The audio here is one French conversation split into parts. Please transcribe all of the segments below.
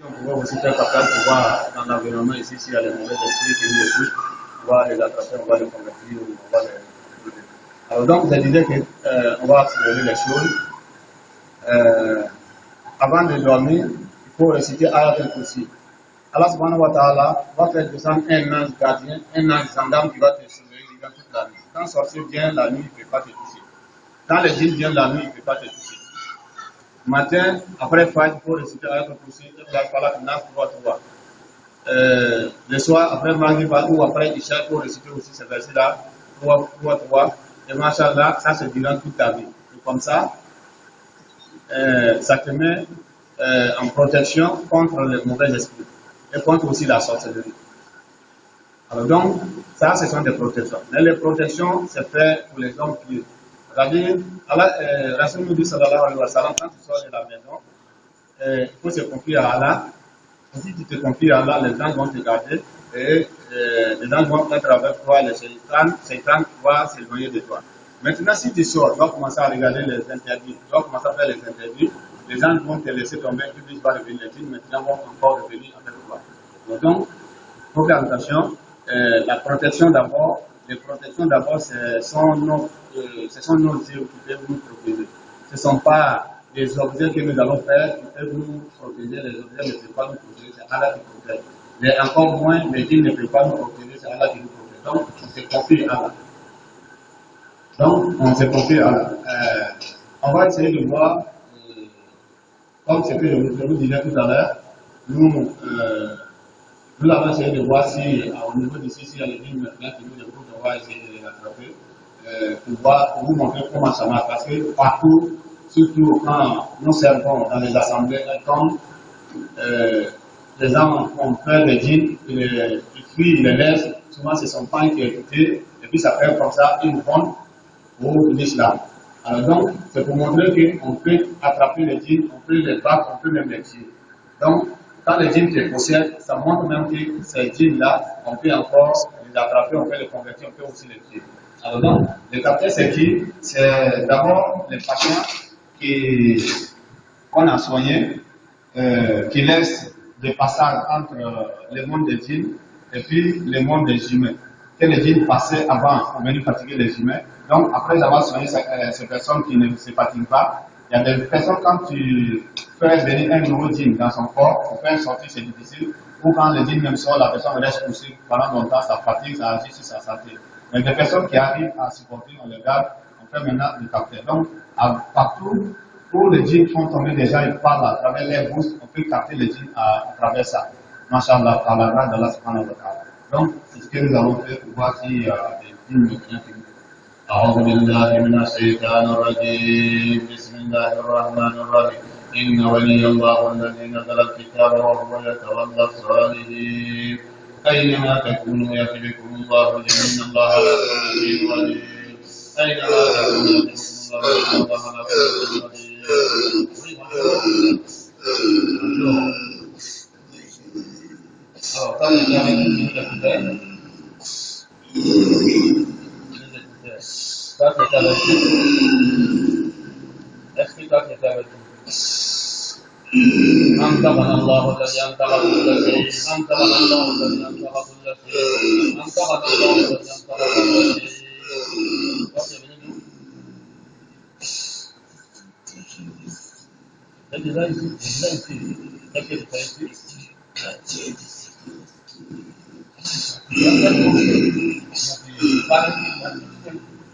On pourrait aussi faire capable de voir dans l'environnement ici s'il y a des mauvais esprits qui nous écoutent, on va les attraper, on va les convertir, on va les... Alors donc, je disais qu'on va accélérer les choses. Avant de dormir, il faut réciter Ayat al-Kursi. Allah subhanahu wa ta'ala va faire descendre un ange gardien, un ange gendarme qui va te surveiller durant toute la nuit. Quand le sorcier vient la nuit, il ne peut pas te toucher. Quand les djinns viennent la nuit, il ne peut pas te toucher. Matin, après Fajr, il faut réciter Ayat al-Kursi, le soir, après Maghrib ou après Isha, il faut réciter aussi ces versets-là, 3. Et machallah, ça c'est durant toute ta vie. Et comme ça, ça te met en protection contre les mauvais esprits et contre aussi la sorcellerie. Alors donc, ça, ce sont des protections. Mais les protections, c'est fait pour les hommes pieux. C'est-à-dire, Rasul nous dit, sallallahu alayhi wa sallam, quand tu sors de la maison, il faut se confier à Allah. Si tu te confies à Allah, les anges vont te garder et les anges vont être avec toi, les Satan va s'éloigner de toi. Maintenant, si tu sors, tu vas commencer à regarder les interdits, tu vas commencer à faire les interdits, les gens vont te laisser tomber, tu ne vas pas revenir, les djinns maintenant vont encore revenir avec toi. Donc, il faut faire attention. La protection d'abord, les protections d'abord, ce sont nos yeux qui peuvent nous protéger. Ce ne sont pas les objets que nous allons faire qui peuvent nous protéger, les objets ne peuvent pas nous protéger, c'est Allah qui protège. Mais encore moins, les djinns ne peuvent pas nous protéger, c'est Allah qui nous protège. Donc, on se confie à Allah. On va essayer de voir, comme ce que je vous disais tout à l'heure, nous avons essayé de voir si, au niveau d'ici, s'il y a des lignes maintenant qui nous écoutent, on va essayer de les attraper, pour vous montrer comment ça marche. Parce que partout, surtout quand nous servons dans les assemblées, quand les gens ont peur des djinns, ils fuient, ils les laissent, souvent ce ne sont pas qui écoutés, et puis ça fait comme ça une ronde pour l'islam. Alors donc, c'est pour montrer qu'on peut attraper les djinns, on peut les battre, on peut même les tuer. Donc, quand les djinns te possèdent, ça montre même que ces djinns-là, on peut encore les attraper, on peut les convertir, on peut aussi les tuer. Alors donc, le capteur, c'est qui? C'est d'abord les patients qu'on a soignés, qui laissent des passages entre le monde des djinns et puis le monde des humains. Que les djinns passaient avant pour venir fatiguer les humains. Donc, après avoir soigné ces personnes qui ne se fatiguent pas, il y a des personnes, quand tu fais venir un nouveau djinn dans son corps, pour faire sortir, c'est difficile. Ou quand le djinn même sort, la personne reste poussée pendant longtemps, ça fatigue, ça agit sur sa santé. Mais des personnes qui arrivent à supporter, on les garde, on fait maintenant le capteur. Donc, partout où les djinns font tomber des gens, ils parlent à travers les bouches, on peut capter les djinns à travers ça. Masha'Allah, par la grâce d'Allah subhanahu wa ta'ala. Donc, c'est ce que nous allons faire pour voir s'il y a des djinns qui viennent. أعوذ بالله من الشيطان الرجيم بسم الله الرحمن الرحيم إن ولي الله الذي نزل الكتاب وهو يتولى الصالحين أينما تكونوا يأت بكم الله إن الله على كل شيء قدير أينما تكونوا يأت بكم الله على كل شيء قدير. Toi qui es avec nous. Est-ce que toi qui es avec nous? أنطقنا الله الذي أنطق كل شيء أنطقنا الله الذي أنطق كل شيء أنطقنا الله الذي أنطق كل شيء. Est-ce là ici? Est-ce que tu fais ici?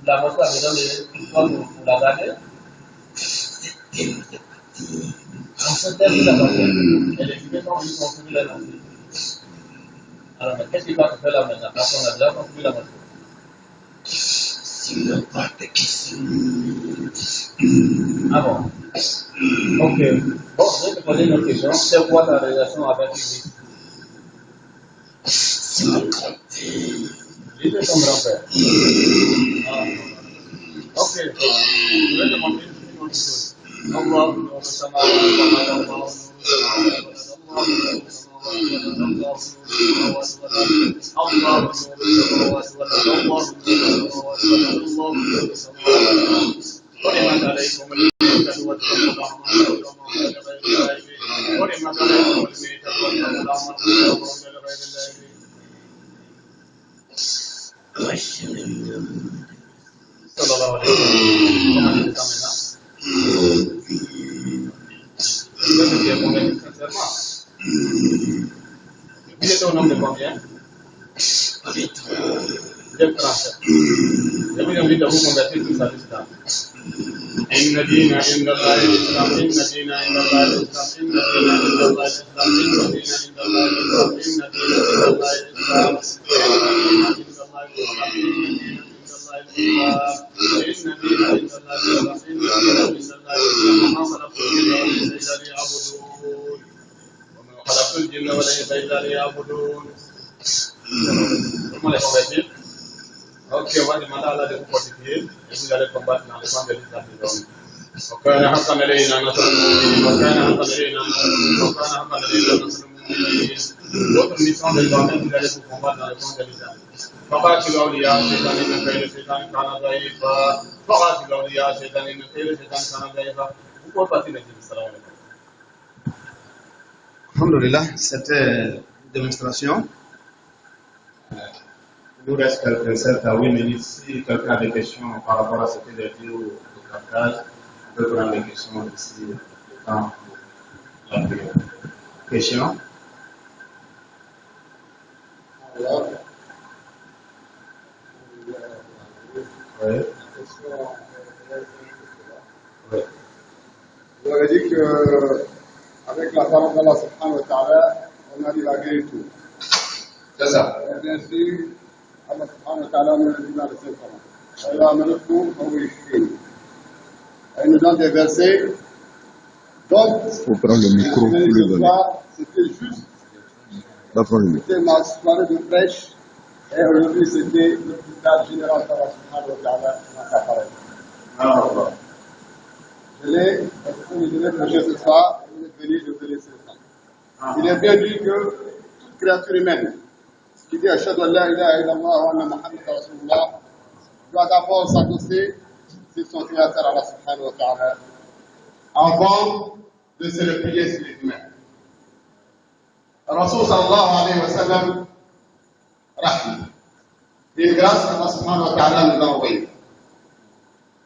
La moto a besoin de toi pour la garder. On peut terminer la moto et les humains sont venus construire la moto. Alors, mais qu'est-ce que tu vas faire là maintenant? Parce qu'on a déjà construit la moto. Ah bon? Ok. Bon, je vais te poser une autre question. C'est quoi ta relation avec lui? Il est ton grand-père. Ah. Ok. Je vais te montrer une autre chose. Allah sallallahu alayhi wa sallam. Comment il est maintenant? Vous êtes convaincu sincèrement? Vous êtes au nombre de combien? Vous êtes 37. Je vous invite à vous convertir tous à l'islam. إن دين عند الله الإسلام إن دين عند الله الإسلام إن دين عند الله الإسلام إن دين عند الله الإسلام إن دين عند الله الإسلام إن دين عند الله الإسلام إن دين عند الله الإسلام إن دين عند الله الإسلام وما خلقت الجن والإنس إلا ليعبدون. Comment les convertir? Ok, on va demander à Allah de vous fortifier et vous allez combattre dans le camp de l'islam des hommes. وكان حقا علينا نصر المؤمنين وكان حقا علينا نصر المؤمنين. Votre mission de combattre, vous allez vous combattre dans le camp de l'islam. فقاتلوا أولياء الشيطان إن كيد الشيطان كان ضعيفا فقاتلوا أولياء الشيطان إن كيد الشيطان كان ضعيفا. Vous pouvez partir de salam alaikum. Alhamdulillah, c'était une démonstration. Il nous reste quelques 7 à 8 minutes. Si quelqu'un a des questions par rapport à ce que j'ai dit au captage, on peut prendre des questions ici le temps de la prière. Questions? Oui. Oui. Vous avez dit qu'avec la parole d'Allah subhanahu wa ta'ala, on arrive à guérir tout. C'est ça. Et bien sûr, Allah subhanahu wa ta'ala nous dit dans le Saint-Coran. Il nous donne des versets. Donc, il faut prendre le micro pour le donner. C'était juste. C'était ma soirée de prêche. Et aujourd'hui, c'était le dictat général d'Allah subhanahu wa ta'ala dans sa parole. Je l'ai prêché ce soir, et vous êtes venus de venir ce soir. Il est bien dit que toute créature humaine qui dit Ashhadu an la ilaha illallah wa anna Muhammadan Rasulullah doit d'abord s'adosser sur son créateur Allah subhanahu wa ta'ala avant de se replier sur les humains. Rasul sallallahu alayhi wa sallam, rahmi, une grâce qu'Allah subhanahu wa ta'ala nous a envoyée.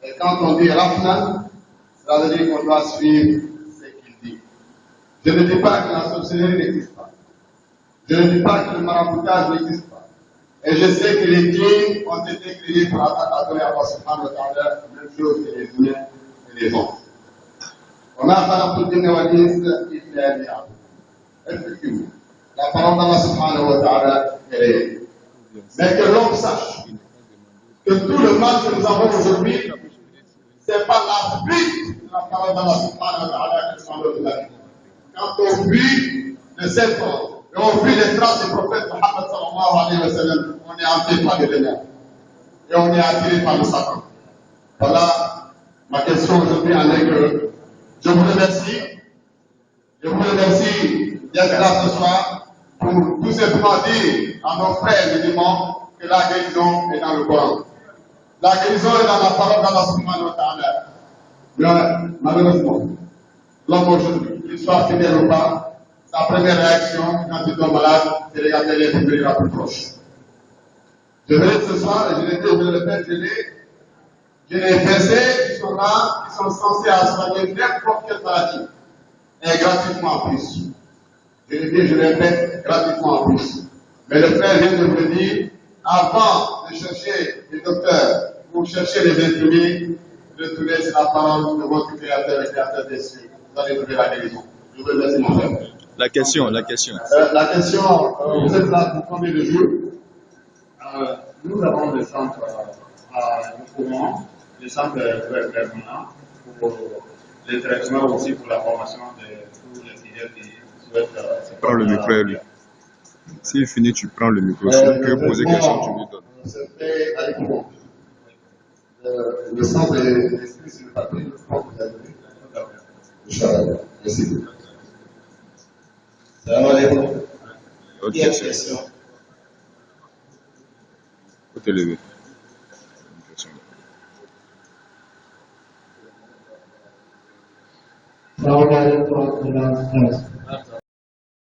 Et quand on dit rahman, ça veut dire qu'on doit suivre ce qu'il dit. Je ne dis pas que la sorcellerie n'existe pas. Je ne dis pas que le maraboutage n'existe pas. Et je sais que les djinns ont été créés pour adorer Allah subhanahu wa ta'ala, même chose que les humains et les hommes. On a خلقت الجن والإنس إلا ليعبدون. Effectivement, la parole d'Allah subhanahu wa ta'ala est réelle. Mais que l'homme sache que tout le mal que nous avons aujourd'hui, c'est pas la suite de la parole d'Allah subhanahu wa ta'ala qui nous la vie. Quand on vit de cette parole, et on vit les traces du prophète Mohammed sallallahu alayhi wa sallam, on est hanté par les démons. Et on est attiré par le Satan. Voilà ma question aujourd'hui en est que je vous remercie. Je vous remercie d'être là ce soir pour tout simplement dire à nos frères musulmans que la guérison est dans le Coran. La guérison est dans la parole d'Allah subhanahu wa ta'ala. Mais malheureusement, l'homme aujourd'hui, l'histoire fidèle ou pas, sa première réaction quand il tombe malade, c'est de regarder les figures la plus proche. Je vais ce soir, et je l'ai dit, je le répète, j'ai des versets qui sont là, qui sont censés soigner n'importe quelle maladie, et gratuitement en plus. Je le dis, je le répète, gratuitement en plus. Mais le frère vient de vous le dire, avant de chercher les docteurs, vous cherchez les infirmiers, retournez sur la parole de votre créateur, le créateur des cieux. Vous allez trouver la guérison. Je vous remercie, mon frère. La question. La question, vous êtes là pour combien de jours? Nous avons des centres à courant, des centres permanents pour les traitements aussi pour la formation de tous les filières qui souhaitent. Prends le micro, lui. S'il finit, tu prends le micro. Si tu veux poser quelque chose, tu lui donnes. C'est fait avec moi. Le centre est inscrit sur le papier, je pense que vous avez vu. Inch'Allah. Merci beaucoup. Salam alaikum. Autre question. Faut te lever. Salam alaikum wa rahmatullahi wa barakatuh.